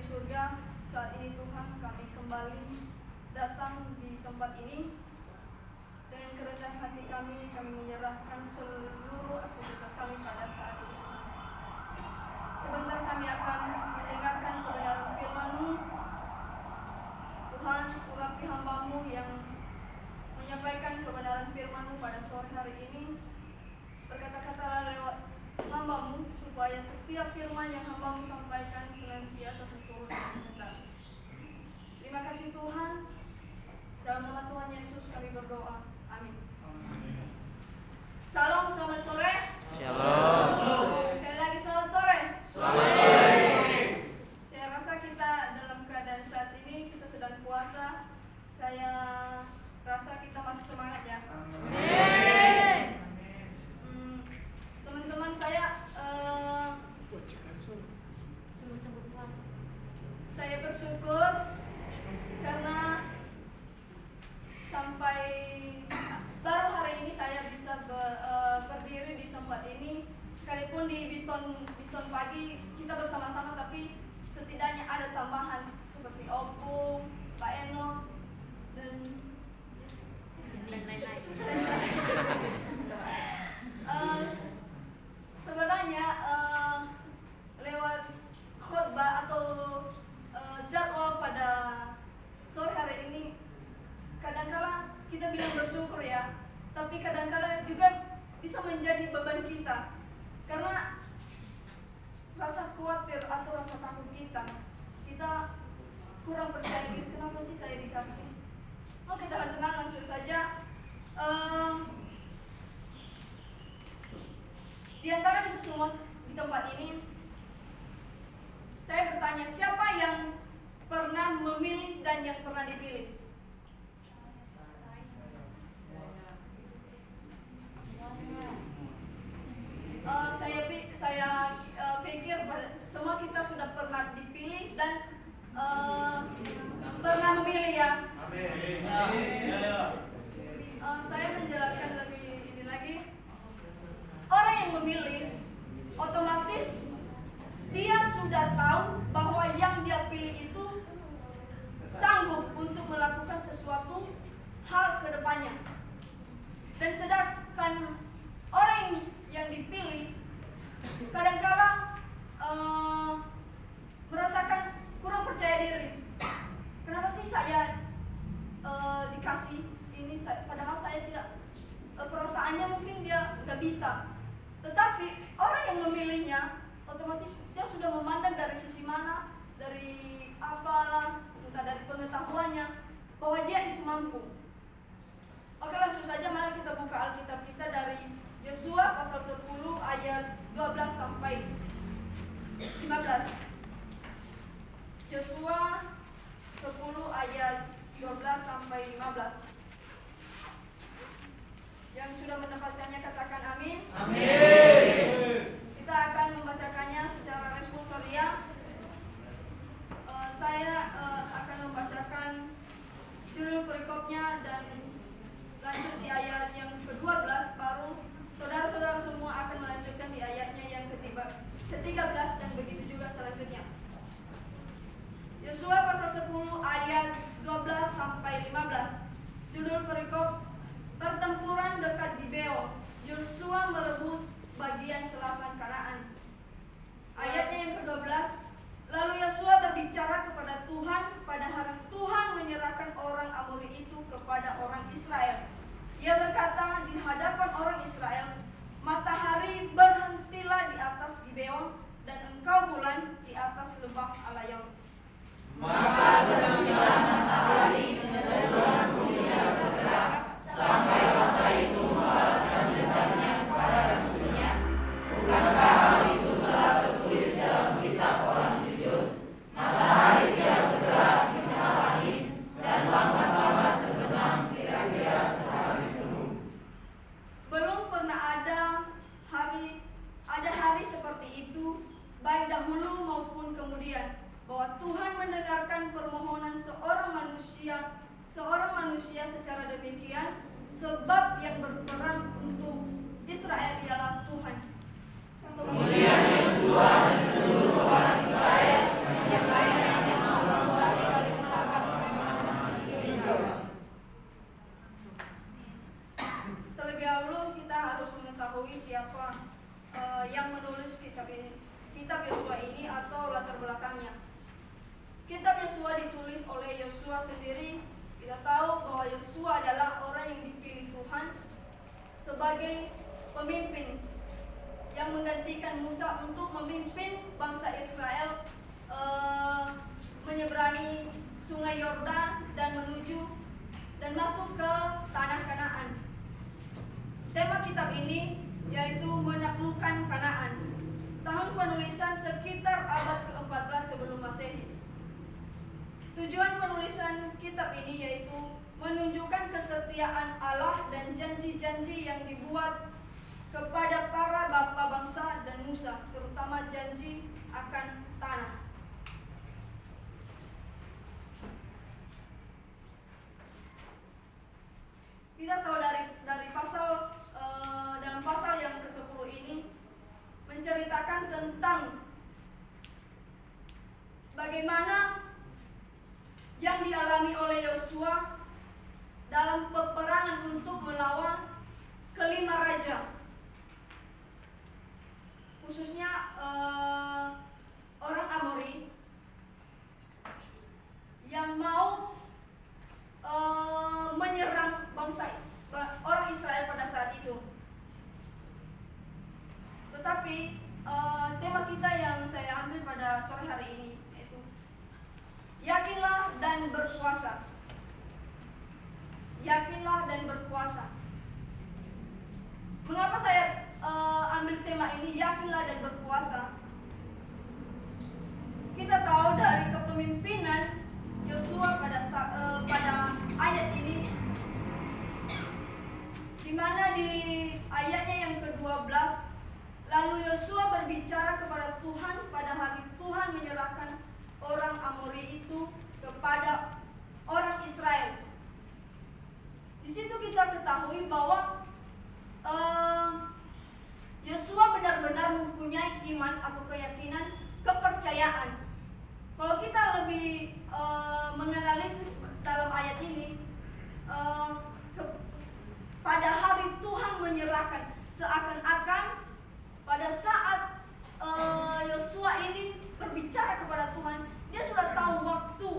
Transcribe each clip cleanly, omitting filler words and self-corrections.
surga, saat ini Tuhan kami kembali datang di tempat ini. Dengan kerendahan hati kami menyerahkan seluruh aktivitas kami pada saat ini. Sebentar kami akan mendengarkan kebenaran firman-Mu. Tuhan, urapi hamba-Mu yang menyampaikan kebenaran firman-Mu pada sore hari ini. Berkata-katalah lewat hamba-Mu, supaya setiap firman yang hamba-Mu sampaikan senantiasa seturut kehendak. Terima kasih Tuhan. Dalam nama Tuhan Yesus kami berdoa. Amin. Salam, selamat sore. Shalom. Sekali lagi selamat sore. Selamat sore. Saya rasa kita dalam keadaan saat ini kita sedang puasa. Saya rasa kita masih semangat ya. Amin. Teman-teman saya saya bersyukur karena sampai baru hari ini saya bisa berdiri di tempat ini. Sekalipun di Biston pagi kita bersama-sama, tapi setidaknya ada tambahan seperti Opung, Pak Enos, dan lain-lain. Sebenarnya lewat khotbah atau jadwal pada sore hari ini, kadang-kala kita bilang bersyukur ya, tapi kadang-kala juga bisa menjadi beban kita karena rasa khawatir atau rasa takut kita kurang percaya diri. Kenapa sih saya dikasih? Oke teman-teman, langsung saja. Di antara kita semua di tempat ini, saya bertanya, siapa yang pernah memilih dan yang pernah dipilih? Saya pikir semua kita sudah pernah dipilih dan pernah memilih ya. Saya menjelaskan lebih ini lagi. Orang yang memilih otomatis dia sudah tahu bahwa yang dia pilih itu sanggup untuk melakukan sesuatu hal ke depannya. Dan sedangkan orang yang dipilih kadang-kala merasakan kurang percaya diri. Kenapa sih saya dikasih ini, padahal saya tidak, perasaannya mungkin dia nggak bisa. Tetapi orang yang memilihnya otomatis dia sudah memandang dari sisi mana, dari apalah, entah dari pengetahuannya, bahwa dia itu mampu. Oke, langsung saja mari kita buka Alkitab kita dari Yosua pasal 10 ayat 12 sampai 15. Yosua 10 ayat 12 sampai 15. Yang sudah mendapatkannya katakan amin. Amin. Kita akan membacakannya secara responsoria. Saya akan membacakan judul perikopnya dan lanjut di ayat yang ke-12, baru saudara-saudara semua akan melanjutkan di ayatnya yang ke-13 dan begitu juga selanjutnya. Yosua pasal 10 ayat 12 sampai 15. Judul perikop, pertempuran dekat Gibeon. Yosua merebut bagian selatan Kanaan. Ayatnya yang ke-12. Lalu Yosua berbicara kepada Tuhan pada hari Tuhan menyerahkan orang Amori itu kepada orang Israel. Ia berkata di hadapan orang Israel, matahari berhentilah di atas Gibeon dan engkau bulan di atas lembah Alayon. Maka berhentilah matahari dan bulan tidak bergerak sampai masa itu membalaskan dendamnya kepada musuhnya. Bukankah hal itu telah tertulis dalam kitab orang jujur? Matahari tidak bergerak di tengah langit dan lambat-lambat terbenam kira-kira sehari penuh. Belum pernah ada hari seperti itu, baik dahulu maupun kemudian, bahwa Tuhan mendengarkan permohonan seorang manusia secara demikian, sebab yang berperang untuk Israel ialah Tuhan. Kemudian Yosua dan seluruh orang Israel yang lainnya yang menulis kitab Yosua ini atau latar belakangnya. Kitab Yosua ditulis oleh Yosua sendiri. Kita tahu bahwa Yosua adalah orang yang dipilih Tuhan sebagai pemimpin yang menggantikan Musa untuk memimpin bangsa Israel menyeberangi sungai Yordan dan menuju dan masuk ke tanah Kanaan. Tema kitab ini yaitu menaklukkan Kanaan. Tahun penulisan sekitar abad ke-14 sebelum Masehi. Tujuan penulisan kitab ini yaitu menunjukkan kesetiaan Allah dan janji-janji yang dibuat kepada para bapa bangsa dan Musa, terutama janji akan tanah. Kita tahu dari pasal dalam pasal yang ke-10 ini menceritakan tentang bagaimana yang dialami oleh Yosua dalam peperangan untuk melawan kelima raja, khususnya orang Amori yang mau menyerang bangsa orang Israel pada saat itu. Tetapi tema kita yang saya ambil pada sore hari ini yaitu yakinlah dan berkuasa. Yakinlah dan berkuasa. Mengapa saya ambil tema ini, yakinlah dan berkuasa? Kita tahu dari kepemimpinan Yosua pada ayat ini, di mana di ayatnya yang ke-12, lalu Yosua berbicara kepada Tuhan pada hari Tuhan menyerahkan orang Amori itu kepada orang Israel. Di situ kita ketahui bahwa Yosua benar-benar mempunyai iman atau keyakinan, kepercayaan. Kalau kita lebih menganalisis dalam ayat ini, pada hari Tuhan menyerahkan, seakan-akan pada saat Yosua ini berbicara kepada Tuhan, dia sudah tahu waktu,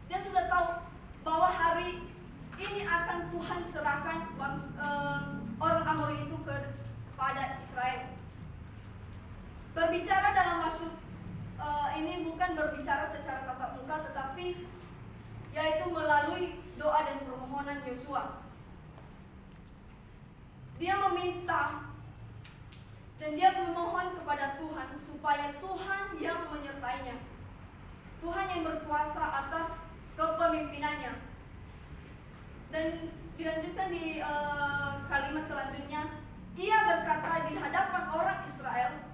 dia sudah tahu bahwa hari ini akan Tuhan serahkan orang Amori itu kepada Israel. Berbicara dalam maksud ini bukan berbicara secara tatap muka, tetapi yaitu melalui doa dan permohonan Yosua. Dia meminta dan dia memohon kepada Tuhan supaya Tuhan yang menyertainya, Tuhan yang berkuasa atas kepemimpinannya. Dan dilanjutkan di kalimat selanjutnya, ia berkata di hadapan orang Israel,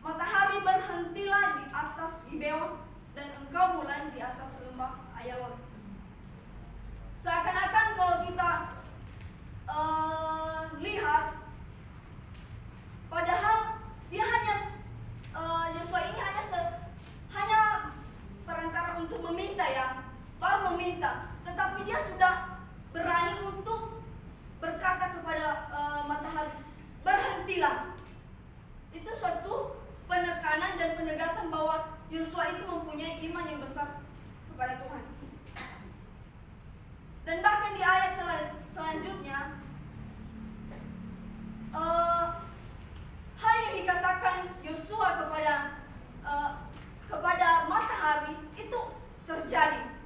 matahari berhentilah di atas Gibeon dan engkau bulan di atas lembah Ayalon. Seakan-akan kalau kita lihat, padahal dia hanya Yosua ini hanya perantara untuk meminta, ya, baru meminta, tetapi dia sudah berani untuk berkata kepada matahari, berhentilah. Itu suatu penekanan dan penegasan bahwa Yosua itu mempunyai iman yang besar kepada Tuhan. Dan bahkan di ayat selanjutnya, hal yang dikatakan Yosua kepada matahari itu terjadi.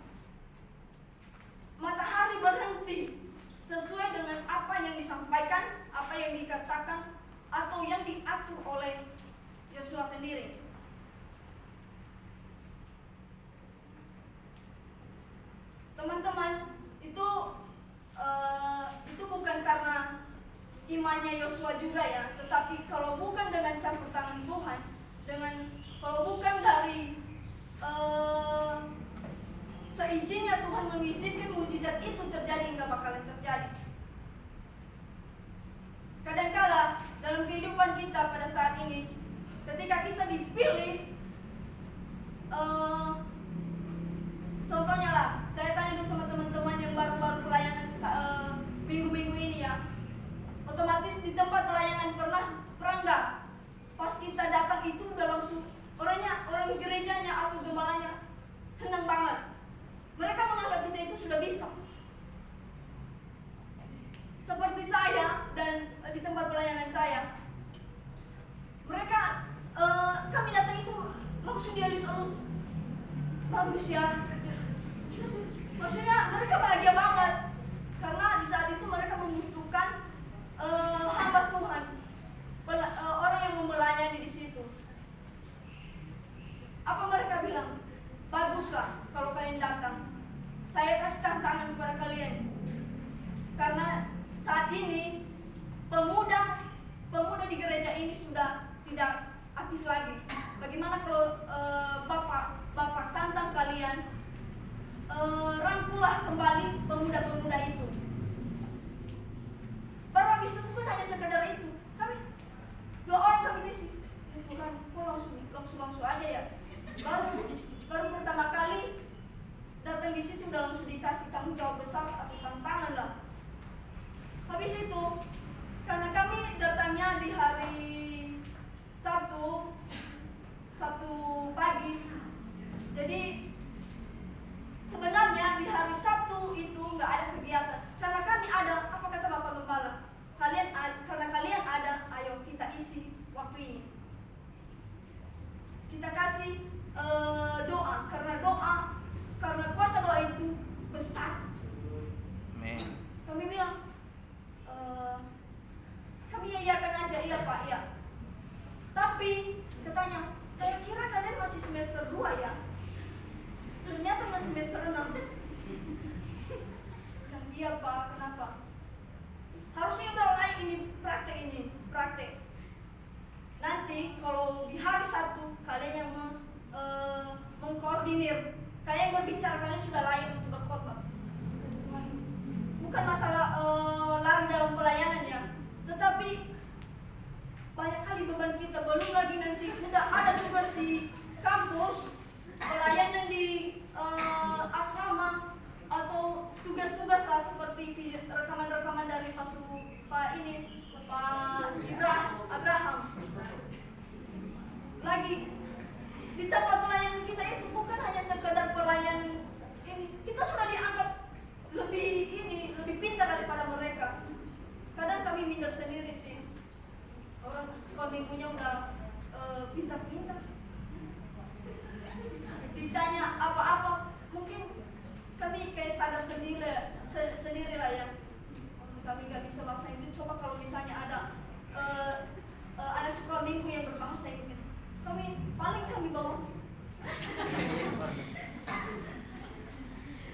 Matahari berhenti sesuai dengan apa yang disampaikan, apa yang dikatakan, atau yang diatur oleh Yosua sendiri. Teman-teman, itu bukan karena imannya Yosua juga, ya, tetapi kalau bukan dengan campur tangan Tuhan, kalau bukan dari seizinnya Tuhan mengizinkan mukjizat itu terjadi, nggak bakalan terjadi. Kadangkala dalam kehidupan kita pada saat ini, ketika kita dipilih, contohnya lah, saya tanya dulu sama teman-teman yang baru-baru pelayanan minggu-minggu ini, ya, otomatis Otomatis di tempat pelayanan pernah nggak? Pas kita datang itu udah langsung orang gerejanya atau gemalanya senang banget. Mereka menganggap kita itu sudah bisa. Seperti saya dan di tempat pelayanan saya, mereka kami datang itu langsung dihalus-halus. Bagus ya. Maksudnya mereka bahagia banget karena di saat itu mereka membutuhkan hamba Tuhan, orang yang melayani di situ. Apa mereka bilang? Baguslah kalau kalian datang. Saya kasih tantangan kepada kalian. Karena saat ini pemuda di gereja ini sudah tidak aktif lagi. Bagaimana kalau Bapak tantang kalian rangkulah kembali pemuda-pemuda itu. Baru habis itu bukan hanya sekedar itu. Kami 2 orang kami isi. Tuhan, kok langsung aja ya. Baru pertama kali datang di situ udah langsung dikasih tanggung jawab besar atau tantangan lah. Habis itu karena kami datangnya di hari Sabtu pagi, jadi sebenarnya di hari Sabtu itu nggak ada kegiatan. Karena kami ada, apa kata Bapak Gembala? Karena kalian ada, ayo kita isi waktu ini. Kita kasih doa, karena kuasa doa itu besar. Amen. Kami bilang, kami iyakan aja, iya Pak, iya. Tapi katanya, saya kira kalian masih semester 2 ya. Ternyata masih semester 6. Dan iya Pak, kenapa? Harusnya udah naik ini praktek. Nanti kalau di hari Sabtu kalian yang mengkoordinir, kalian berbicara, kalian sudah layak untuk berkhotbah. Bukan masalah lari dalam pelayanan ya, tetapi banyak kali beban kita. Belum lagi nanti udah ada tugas di kampus, pelayanan di asrama, atau tugas-tugas lah seperti rekaman-rekaman dari Pak Abraham. Lagi di tempat pelayanan kita itu bukan hanya sekedar pelayanan ini, kita sudah dianggap lebih pintar daripada mereka. Kadang kami minder sendiri sih. Orang sekolah minggunya udah pintar-pintar. Ditanya apa-apa, mungkin kami kayak sadar sendiri lah ya. Kami nggak bisa bahasa Inggris. Coba kalau misalnya ada sekolah minggu yang berbahasa Inggris, kami bawa.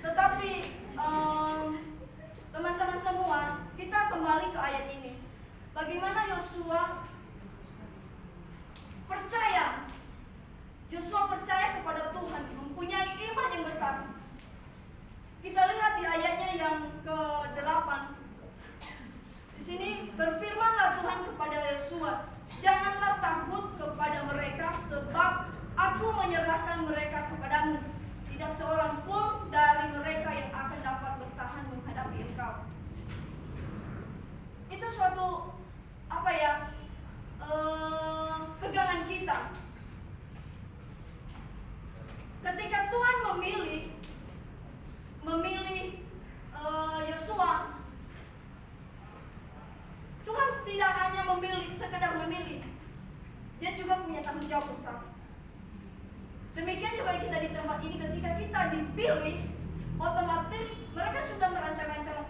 Tetapi teman-teman semua, kita kembali ke ayat ini. Bagaimana Yosua percaya kepada Tuhan, mempunyai iman yang besar. Kita lihat di ayatnya yang ke-8. Di sini berfirmanlah Tuhan kepada Yosua, janganlah takut kepada mereka, sebab aku menyerahkan mereka kepadamu. Tidak seorang pun dari mereka yang akan dapat bertahan menghadapi engkau. Itu suatu pegangan kita. Ketika Tuhan memilih Yosua, Tuhan tidak hanya sekedar memilih, Dia juga punya tanggung jawab besar. Demikian juga kita di tempat ini, ketika kita dipilih, otomatis mereka sudah merancang-rancang,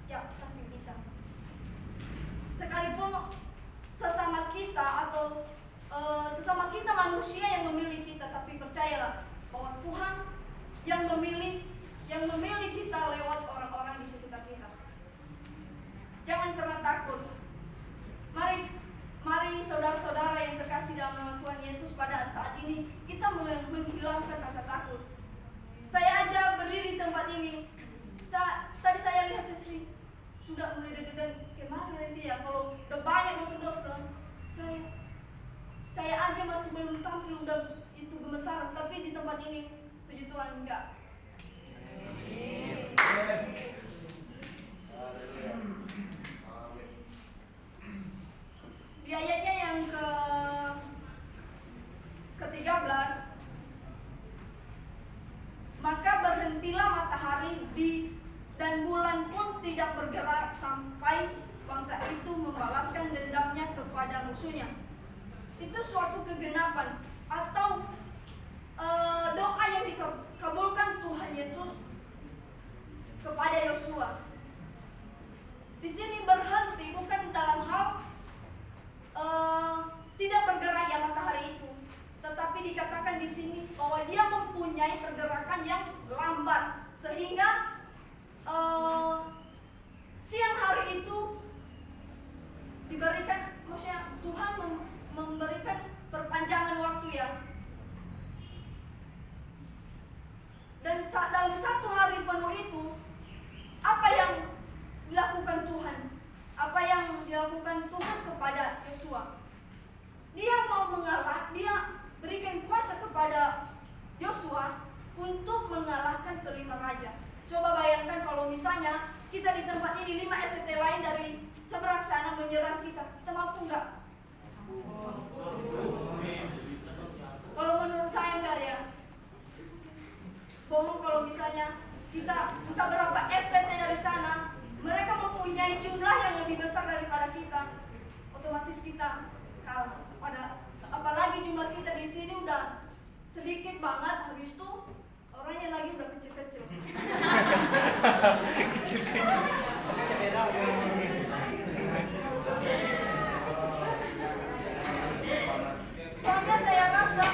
ya pasti bisa. Sekalipun sesama kita manusia yang memilih kita, tapi percayalah bahwa Tuhan yang memilih kita lewat orang-orang di sekitar kita. Jangan pernah takut. Mari saudara-saudara yang terkasih dalam nama Tuhan Yesus, pada saat ini kita menghilangkan rasa takut. Saya aja berdiri di tempat ini. Tadi saya lihat Sri sudah mulai deg-degan, kemana nanti ya kalau udah banyak dosa-dosa. Saya aja masih belum tampil, udah itu gemetar. Tapi di tempat ini, puji Tuhan, enggak. Di ayatnya yang ke-13, maka berhentilah matahari dan bulan pun tidak bergerak sampai bangsa itu membalaskan dendamnya kepada musuhnya. Itu suatu kegenapan atau doa yang dikabulkan Tuhan Yesus kepada Yosua. Di sini berhenti bukan dalam hal tidak bergerak ya matahari itu, tetapi dikatakan di sini bahwa dia mempunyai pergerakan yang lambat sehingga siang hari itu diberikan, maksudnya Tuhan memberikan perpanjangan waktu ya. Dan dalam satu hari penuh itu, apa yang dilakukan Tuhan? Apa yang dilakukan Tuhan kepada Yosua? Dia mau mengalah, dia berikan kuasa kepada Yosua untuk mengalahkan kelima raja. Coba bayangkan kalau misalnya kita di tempat ini 5 STT lain dari seberang sana menyerang kita mampu nggak? Kalau menurut saya enggak ya. Bohong kalau misalnya kita entah berapa STT dari sana, mereka mempunyai jumlah yang lebih besar daripada kita, otomatis kita kalah. Apalagi jumlah kita di sini udah sedikit banget, habis itu orangnya lagi udah kecil-kecil. Soalnya saya rasa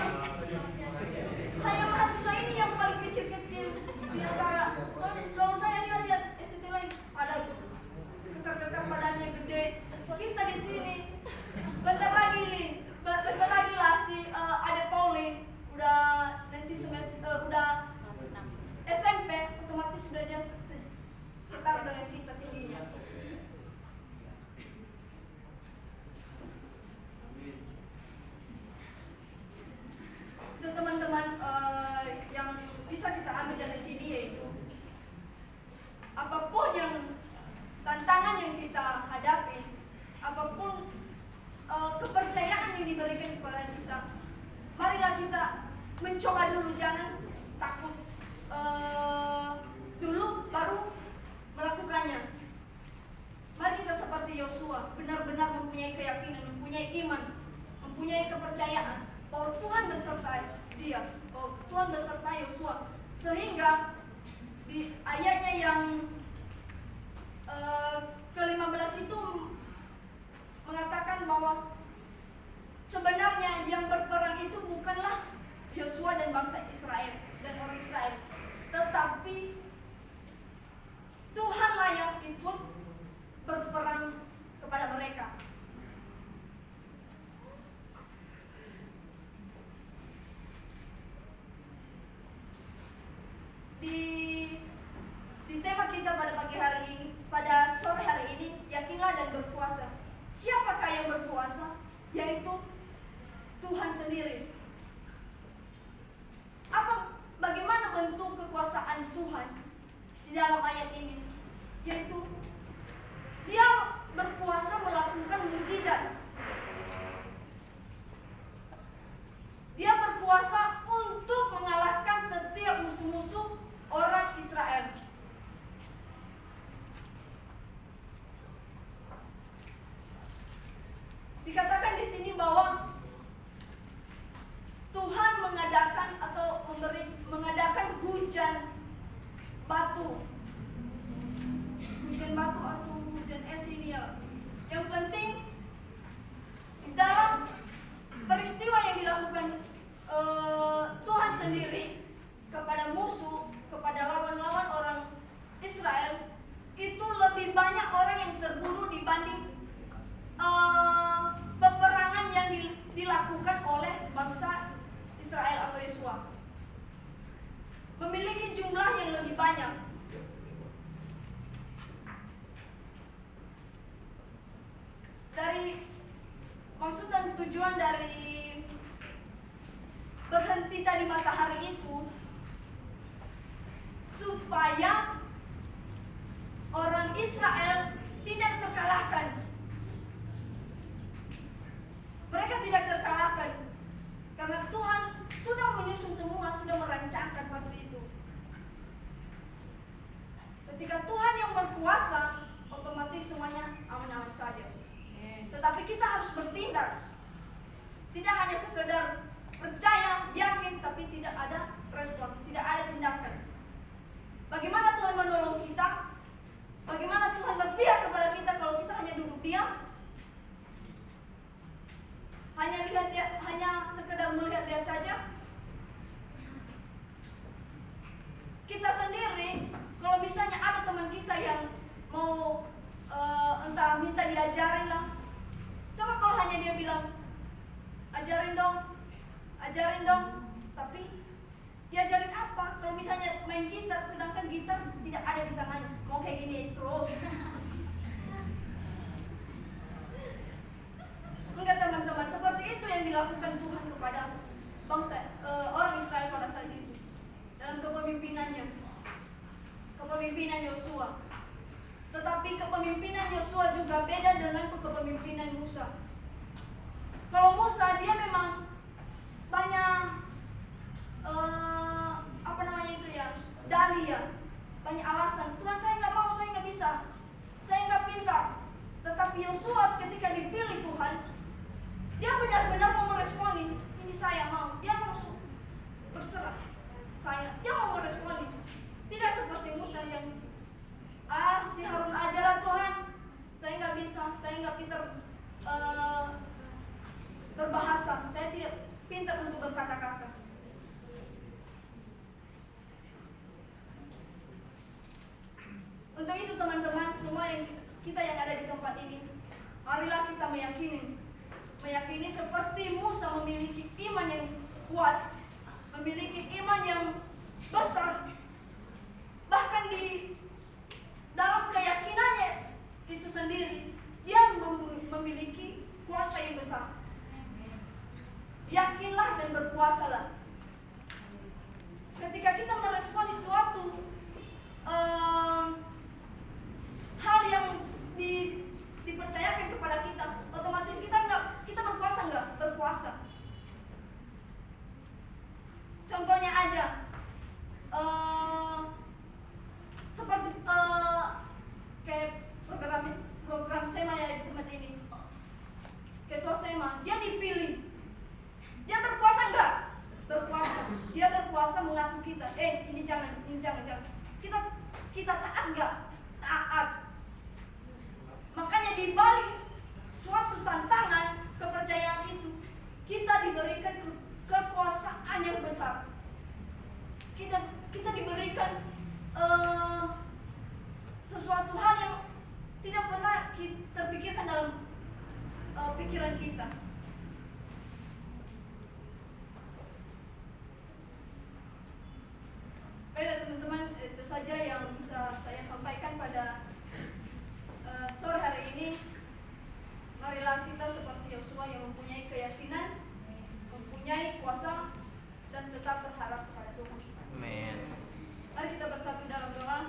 hanya mahasiswa ini yang paling kecil-kecil di antara. Soalnya kalau saya lihat STT lain ada kekar-kekar badannya gede. Kita di sini bentar lagi lah si Ade Pauline udah nanti semester udah SMP, otomatis sudah dia setara dengan kita tingginya. Itu teman-teman yang bisa kita ambil dari sini, yaitu apapun yang tantangan yang kita hadapi, apapun kepercayaan yang diberikan kepada kita, marilah kita mencoba dulu, jangan takut dulu baru melakukannya. Mari kita seperti Yosua, benar-benar mempunyai keyakinan, mempunyai iman, mempunyai kepercayaan bahwa Tuhan beserta dia, bahwa Tuhan beserta Yosua, sehingga di ayatnya yang ke-15 itu mengatakan bahwa sebenarnya yang berperang itu bukanlah Yosua dan bangsa Israel dan orang Israel, tetapi Tuhanlah yang ikut berperang kepada mereka. Di tema kita pada pagi hari ini, pada sore hari ini, yakinlah dan berpuasa. Siapakah yang berpuasa? Yaitu Tuhan sendiri. Bagaimana bentuk kekuasaan Tuhan di dalam ayat ini? Yaitu dia berkuasa melakukan mukjizat. Dia berkuasa untuk mengalahkan setiap musuh-musuh orang Israel. Dikatakan di sini bahwa Tuhan mengadakan hujan batu atau hujan es ini ya. Yang penting di dalam peristiwa yang dilakukan Tuhan sendiri kepada musuh, kepada lawan-lawan orang Israel, itu lebih banyak orang yang terbunuh dibanding peperangan yang dilakukan oleh bangsa Israel atau Yosua. Memiliki jumlah yang lebih banyak. Dari maksud dan tujuan dari berhenti tadi matahari itu supaya orang Israel tidak terkalahkan. tetapi kita harus bertindak. Tidak hanya sekedar percaya, yakin, tapi tidak ada respon, tidak ada tindakan. Bagaimana Tuhan menolong kita? Bagaimana Tuhan berpihak kepada kita kalau kita hanya duduk diam? Hanya sekedar melihat dia saja? Kita sendiri, kalau misalnya ada teman kita yang mau entah minta diajarin lah, coba kalau hanya dia bilang, ajarin dong, tapi diajarin apa? Kalau misalnya main gitar, sedangkan gitar tidak ada di tangannya, mau kayak gini terus. Enggak teman-teman, seperti itu yang dilakukan Tuhan kepada bangsa orang Israel pada saat itu dalam kepemimpinan Yosua. Tetapi kepemimpinan Yosua juga beda dengan kepemimpinan Musa. Kalau Musa dia memang banyak dalih ya, banyak alasan. Tuhan, saya nggak mau, saya nggak bisa, saya nggak pintar. Tetapi Yosua ketika dipilih Tuhan, dia benar-benar mau meresponi, ini saya mau. Dia langsung berserah, dia mau meresponi. Tidak seperti Musa yang si Harun aja lah Tuhan, saya nggak bisa, saya nggak pintar berbahasa, saya tidak pintar untuk berkata-kata. Untuk itu teman-teman semua kita yang ada di tempat ini, marilah kita meyakini seperti Musa memiliki iman yang kuat, memiliki iman yang besar, bahkan di dalam keyakinannya itu sendiri dia memiliki kuasa yang besar. Yakinlah dan berpuasalah. Ketika kita meresponi suatu hal yang dipercayakan kepada kita, otomatis kita berpuasa enggak? Berpuasa. Contohnya aja, seperti kayak program SEMA ya di tempat ini. Ketua SEMA, dia dipilih. Dia berpuasa enggak? Berpuasa. Dia berpuasa mengatur kita. Ini jangan. Kita taat enggak? Taat. Makanya di balik suatu tantangan kepercayaan itu, kita diberikan kekuasaan yang besar. Kita diberikan sesuatu hal yang tidak pernah kita terpikirkan dalam pikiran kita. Baiklah teman-teman, itu saja yang bisa saya sampaikan pada sore hari ini. Marilah kita seperti Yosua yang mempunyai keyakinan, mempunyai kuasa, dan tetap berharap kepada Tuhan. Amin. Mari kita bersatu dalam doa.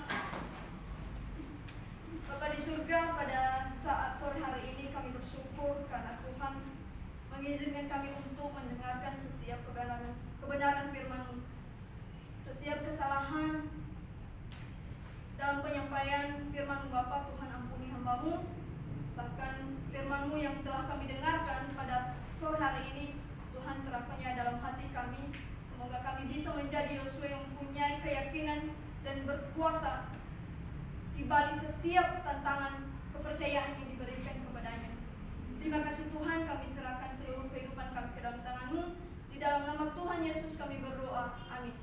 Bapa di surga, pada saat sore hari ini kami bersyukur karena Tuhan mengizinkan kami untuk mendengarkan setiap kebenaran firman-Mu. Setiap kesalahan dalam penyampaian firman-Mu Bapa, Tuhan ampuni hamba-Mu. Bahkan firman-Mu yang telah kami dengarkan pada sore hari ini, Tuhan terapkannya dalam hati kami. Semoga kami bisa menjadi Yosua yang mempunyai keyakinan dan berkuasa di balik setiap tantangan kepercayaan yang diberikan kepadanya. Terima kasih Tuhan, kami serahkan seluruh kehidupan kami ke dalam tangan-Mu. Di dalam nama Tuhan Yesus kami berdoa. Amin.